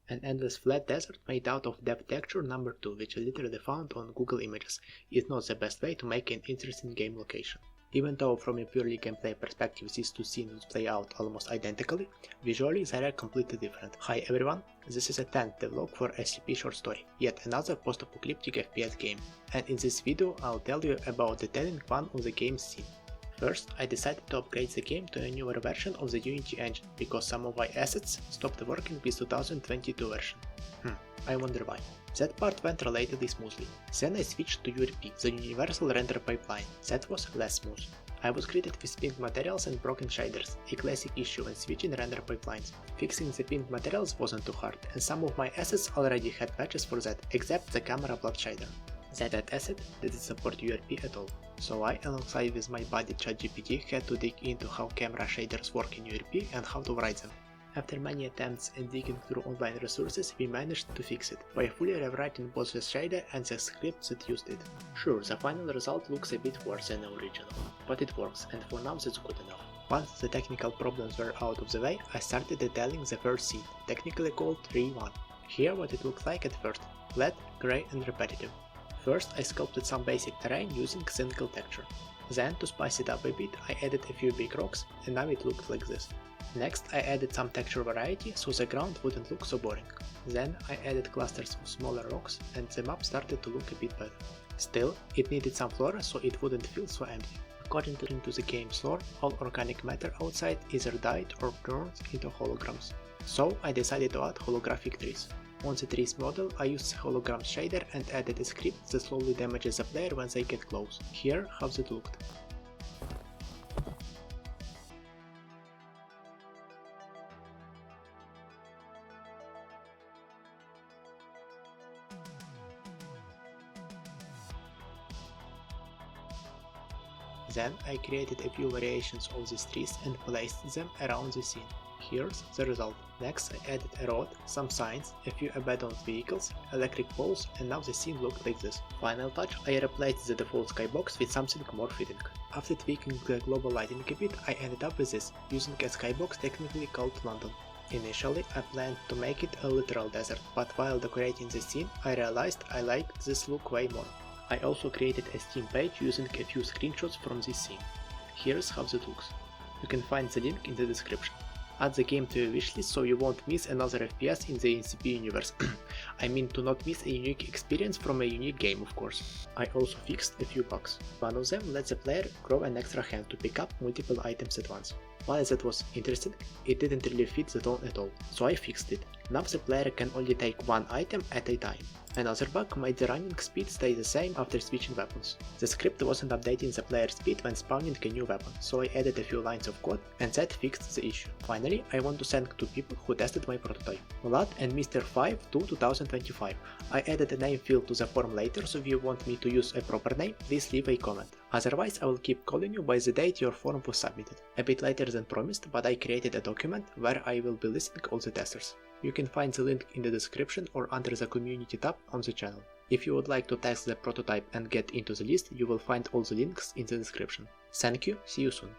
An endless flat desert made out of depth texture number 2, which I literally found on Google Images, is not the best way to make an interesting game location. Even though from a purely gameplay perspective these two scenes play out almost identically, visually they are completely different. Hi everyone, this is a 10th devlog for SCP short story, yet another post-apocalyptic FPS game, and in this video I'll tell you about detailing one of the game's scene. First, I decided to upgrade the game to a newer version of the Unity engine, because some of my assets stopped working with 2022 version. I wonder why. That part went relatively smoothly. Then I switched to URP, the Universal Render Pipeline. That was less smooth. I was greeted with pinned materials and broken shaders, a classic issue when switching render pipelines. Fixing the pinned materials wasn't too hard, and some of my assets already had patches for that, except the camera block shader. That asset didn't support URP at all, so I, alongside with my buddy ChatGPT, had to dig into how camera shaders work in URP and how to write them. After many attempts and digging through online resources, we managed to fix it, by fully rewriting both the shader and the scripts that used it. Sure, the final result looks a bit worse than the original, but it works, and for now that's good enough. Once the technical problems were out of the way, I started detailing the first scene, technically called 3-1. Here what it looks like at first: flat, grey and repetitive. First I sculpted some basic terrain using single texture. Then, to spice it up a bit, I added a few big rocks, and now it looked like this. Next I added some texture variety so the ground wouldn't look so boring. Then I added clusters of smaller rocks and the map started to look a bit better. Still, it needed some flora so it wouldn't feel so empty. According to the game's lore, all organic matter outside either died or turned into holograms. So I decided to add holographic trees. On the trees model, I used the hologram shader and added a script that slowly damages the player when they get close. Here how it looked. Then I created a few variations of these trees and placed them around the scene. Here's the result. Next I added a road, some signs, a few abandoned vehicles, electric poles, and now the scene looked like this. Final touch, I replaced the default skybox with something more fitting. After tweaking the global lighting a bit, I ended up with this, using a skybox technically called London. Initially I planned to make it a literal desert, but while decorating the scene I realized I liked this look way more. I also created a Steam page using a few screenshots from this scene. Here's how it looks. You can find the link in the description. Add the game to your wishlist so you won't miss another FPS in the SCP universe. I mean to not miss a unique experience from a unique game, of course. I also fixed a few bugs. One of them lets the player grow an extra hand to pick up multiple items at once. While that was interesting, it didn't really fit the tone at all, so I fixed it. Now the player can only take one item at a time. Another bug made the running speed stay the same after switching weapons. The script wasn't updating the player's speed when spawning a new weapon, so I added a few lines of code and that fixed the issue. Finally, I want to thank two people who tested my prototype, Vlad and Mr. 5 to 2025. I added a name field to the form later, so if you want me to use a proper name, please leave a comment. Otherwise, I will keep calling you by the date your form was submitted. A bit later than promised, but I created a document where I will be listing all the testers. You can find the link in the description or under the community tab on the channel. If you would like to test the prototype and get into the list, you will find all the links in the description. Thank you, see you soon.